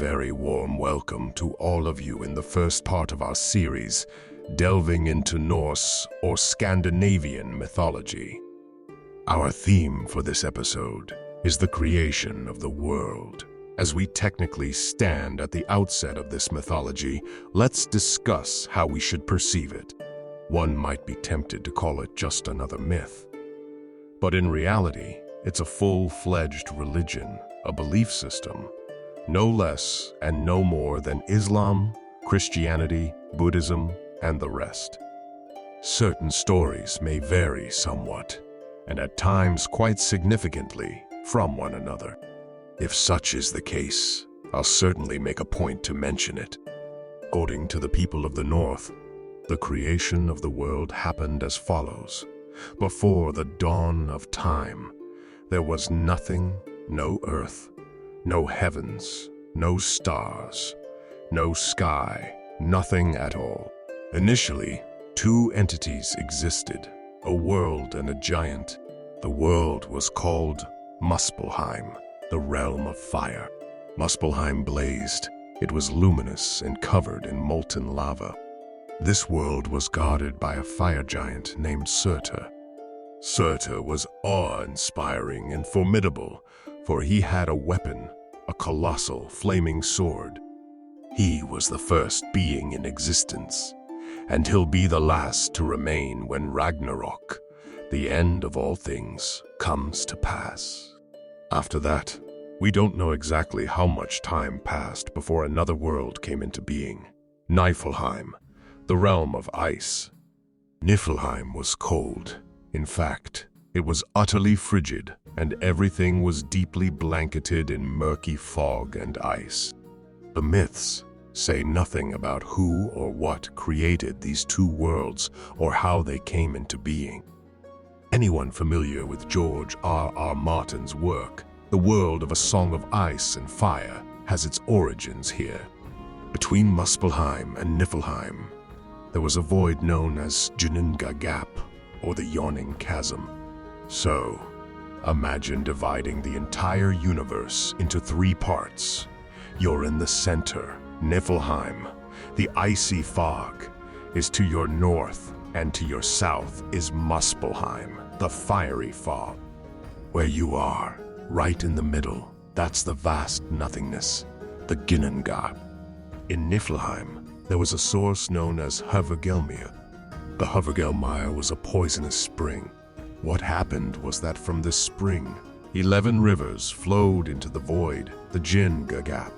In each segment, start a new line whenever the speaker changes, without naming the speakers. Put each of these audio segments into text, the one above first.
very warm welcome to all of you in the first part of our series, delving into Norse or Scandinavian mythology. Our theme for this episode is the creation of the world. As we technically stand at the outset of this mythology, let's discuss how we should perceive it. One might be tempted to call it just another myth. But in reality, it's a full-fledged religion, a belief system, no less and no more than Islam, Christianity, Buddhism, and the rest. Certain stories may vary somewhat, and at times quite significantly, from one another. If such is the case, I'll certainly make a point to mention it. According to the people of the North, the creation of the world happened as follows. Before the dawn of time, there was nothing, no earth, no heavens, no stars, no sky, nothing at all. Initially, two entities existed, a world and a giant. The world was called Muspelheim, the realm of fire. Muspelheim blazed. It was luminous and covered in molten lava. This world was guarded by a fire giant named Surtur. Surtur was awe-inspiring and formidable, for he had a weapon, a colossal flaming sword. He was the first being in existence, and he'll be the last to remain when Ragnarok, the end of all things, comes to pass. After that, we don't know exactly how much time passed before another world came into being. Niflheim, the realm of ice. Niflheim was cold. In fact, it was utterly frigid, and everything was deeply blanketed in murky fog and ice. The myths say nothing about who or what created these two worlds or how they came into being. Anyone familiar with George R.R. Martin's work, The World of a Song of Ice and Fire, has its origins here. Between Muspelheim and Niflheim, there was a void known as Ginnunga Gap, or the Yawning Chasm. So, imagine dividing the entire universe into three parts. You're in the center, Niflheim. The icy fog is to your north, and to your south is Muspelheim, the fiery fog. Where you are, right in the middle, that's the vast nothingness, the Ginnunga. In Niflheim, there was a source known as Hvergelmir. The Hvergelmir was a poisonous spring. What happened was that from this spring, 11 rivers flowed into the void, the Ginnunga Gap.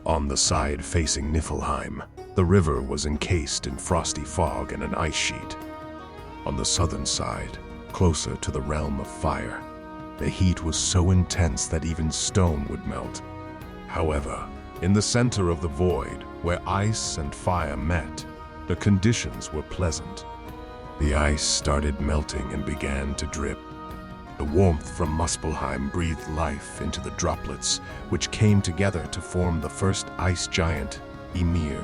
On the side facing Niflheim, the river was encased in frosty fog and an ice sheet. On the southern side, closer to the realm of fire, the heat was so intense that even stone would melt. However, in the center of the void, where ice and fire met, the conditions were pleasant. The ice started melting and began to drip. The warmth from Muspelheim breathed life into the droplets, which came together to form the first ice giant, Ymir.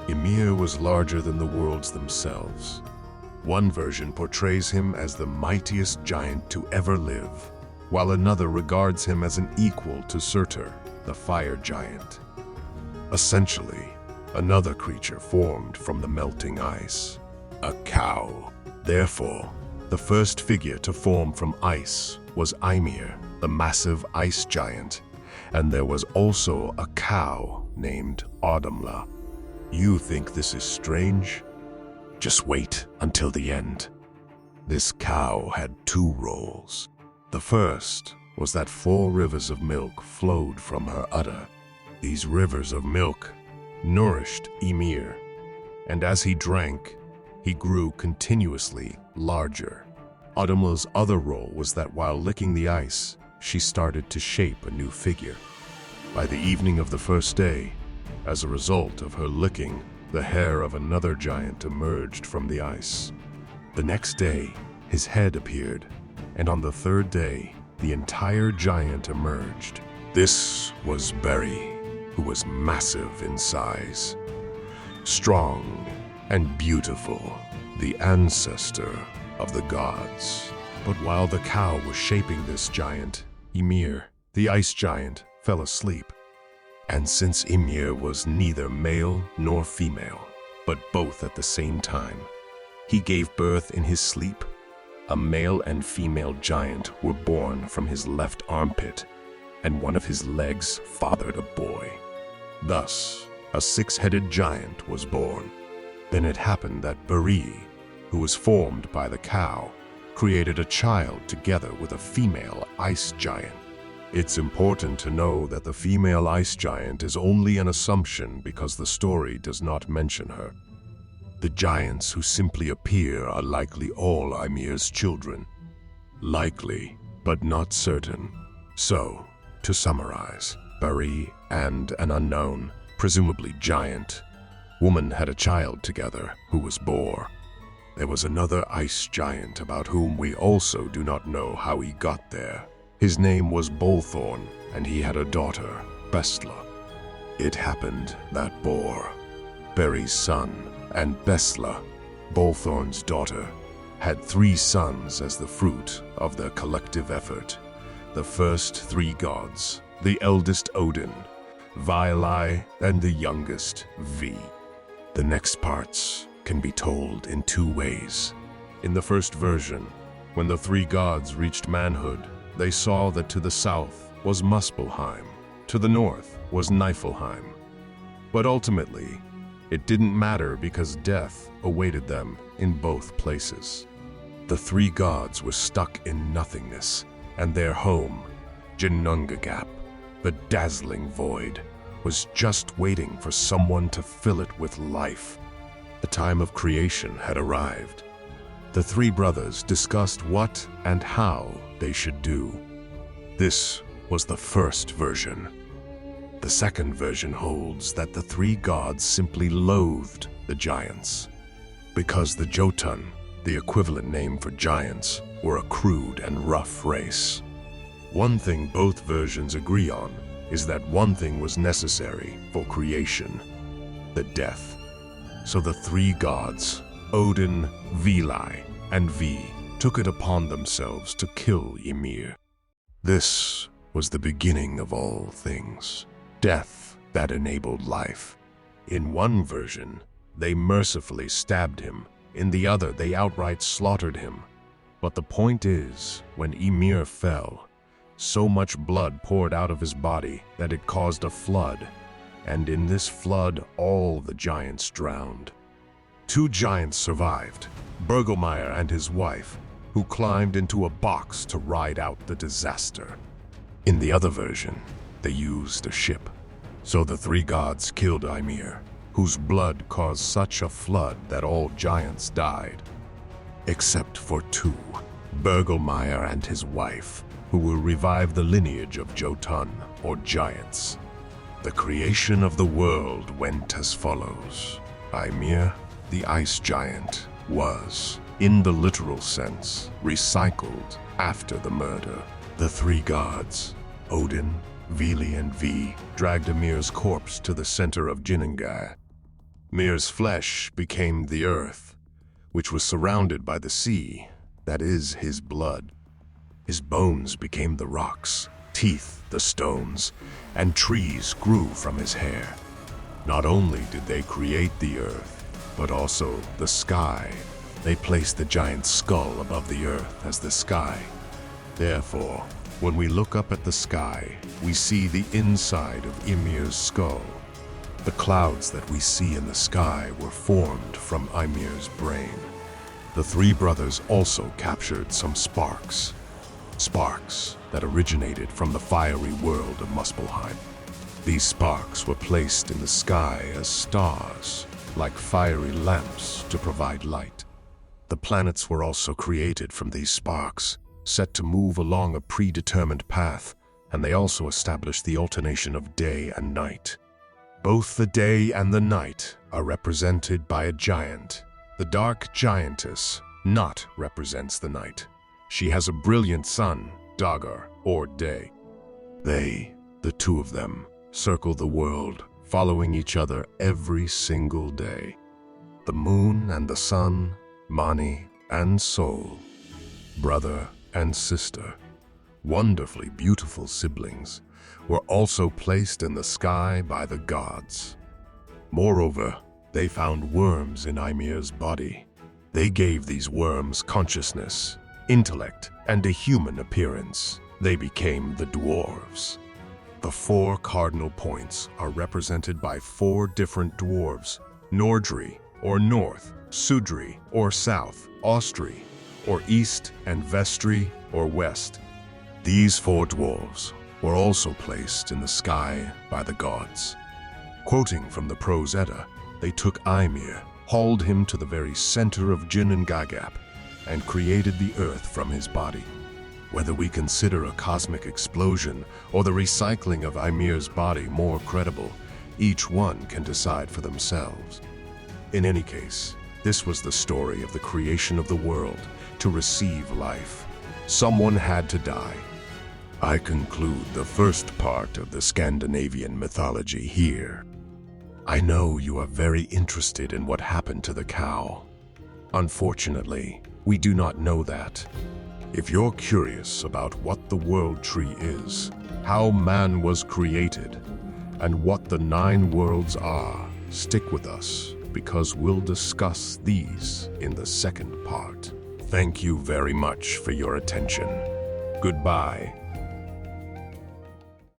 Ymir was larger than the worlds themselves. One version portrays him as the mightiest giant to ever live, while another regards him as an equal to Surtur, the fire giant. Essentially, another creature formed from the melting ice, a cow. Therefore, the first figure to form from ice was Ymir, the massive ice giant, and there was also a cow named Audhumla. You think this is strange? Just wait until the end. This cow had two roles. The first was that 4 rivers of milk flowed from her udder. These rivers of milk nourished Ymir, and as he drank, he grew continuously larger. Audhumla's other role was that while licking the ice, she started to shape a new figure. By the evening of the first day, as a result of her licking, the hair of another giant emerged from the ice. The next day, his head appeared, and on the third day, the entire giant emerged. This was Beri, who was massive in size, strong and beautiful, the ancestor of the gods. But while the cow was shaping this giant, Ymir, the ice giant, fell asleep. And since Ymir was neither male nor female, but both at the same time, he gave birth in his sleep. A male and female giant were born from his left armpit, and one of his legs fathered a boy. Thus, a six-headed giant was born. Then it happened that Vili, who was formed by the cow, created a child together with a female ice giant. It's important to know that the female ice giant is only an assumption because the story does not mention her. The giants who simply appear are likely all Ymir's children. Likely, but not certain. So, to summarize, Vili and an unknown, presumably giant, woman had a child together who was Bor. There was another ice giant about whom we also do not know how he got there. His name was Bolthorn, and he had a daughter, Bestla. It happened that Bor, Vili's son, and Bestla, Bolthorn's daughter, had 3 sons as the fruit of their collective effort. The first 3 gods, the eldest Odin, Vili, and the youngest Vili. The next parts can be told in 2 ways. In the first version, when the 3 gods reached manhood, they saw that to the south was Muspelheim, to the north was Niflheim. But ultimately, it didn't matter because death awaited them in both places. The 3 gods were stuck in nothingness, and their home, Ginnungagap, the dazzling void, was just waiting for someone to fill it with life. The time of creation had arrived. The 3 brothers discussed what and how they should do. This was the first version. The second version holds that the 3 gods simply loathed the giants, because the Jotun, the equivalent name for giants, were a crude and rough race. One thing both versions agree on is that one thing was necessary for creation: the death. So the 3 gods, Odin, Vili, and Vi, took it upon themselves to kill Ymir. This was the beginning of all things, death that enabled life. In one version, they mercifully stabbed him. In the other, they outright slaughtered him. But the point is, when Ymir fell, so much blood poured out of his body that it caused a flood, and in this flood all the giants drowned. 2 giants survived, Bergelmeyer and his wife, who climbed into a box to ride out the disaster. In the other version, they used a ship. So the 3 gods killed Ymir, whose blood caused such a flood that all giants died. Except for 2, Bergelmeyer and his wife, who will revive the lineage of Jotun, or giants. The creation of the world went as follows. Ymir, the ice giant, was, in the literal sense, recycled after the murder. The 3 gods, Odin, Vili, and Vi, dragged Ymir's corpse to the center of Ginnungagap. Ymr's flesh became the earth, which was surrounded by the sea, that is, his blood. His bones became the rocks, teeth the stones, and trees grew from his hair. Not only did they create the earth, but also the sky. They placed the giant's skull above the earth as the sky. Therefore, when we look up at the sky, we see the inside of Ymir's skull. The clouds that we see in the sky were formed from Ymir's brain. The 3 brothers also captured some sparks that originated from the fiery world of Muspelheim. These sparks were placed in the sky as stars, like fiery lamps to provide light. The planets were also created from these sparks, set to move along a predetermined path, and they also established the alternation of day and night. Both the day and the night are represented by a giant. The dark giantess Nut represents the night. She has a brilliant sun, Dagar, or day. They, the 2 of them, circle the world, following each other every single day. The moon and the sun, Mani and Sol, brother and sister, wonderfully beautiful siblings, were also placed in the sky by the gods. Moreover, they found worms in Ymir's body. They gave these worms consciousness, intellect, and a human appearance. They became the Dwarfs. The 4 cardinal points are represented by 4 different dwarves: Nordri, or north; Sudri, or south; Austri, or east; and Vestri, or west. These 4 dwarves were also placed in the sky by the gods. Quoting from the Prose Edda, they took Ymir, hauled him to the very center of Ginnungagap, and created the earth from his body. Whether we consider a cosmic explosion or the recycling of Ymir's body more credible, each one can decide for themselves. In any case, this was the story of the creation of the world to receive life. Someone had to die. I conclude the first part of the Scandinavian mythology here. I know you are very interested in what happened to the cow. Unfortunately, we do not know that. If you're curious about what the world tree is, how man was created, and what the 9 worlds are, stick with us, because we'll discuss these in the second part. Thank you very much for your attention. Goodbye.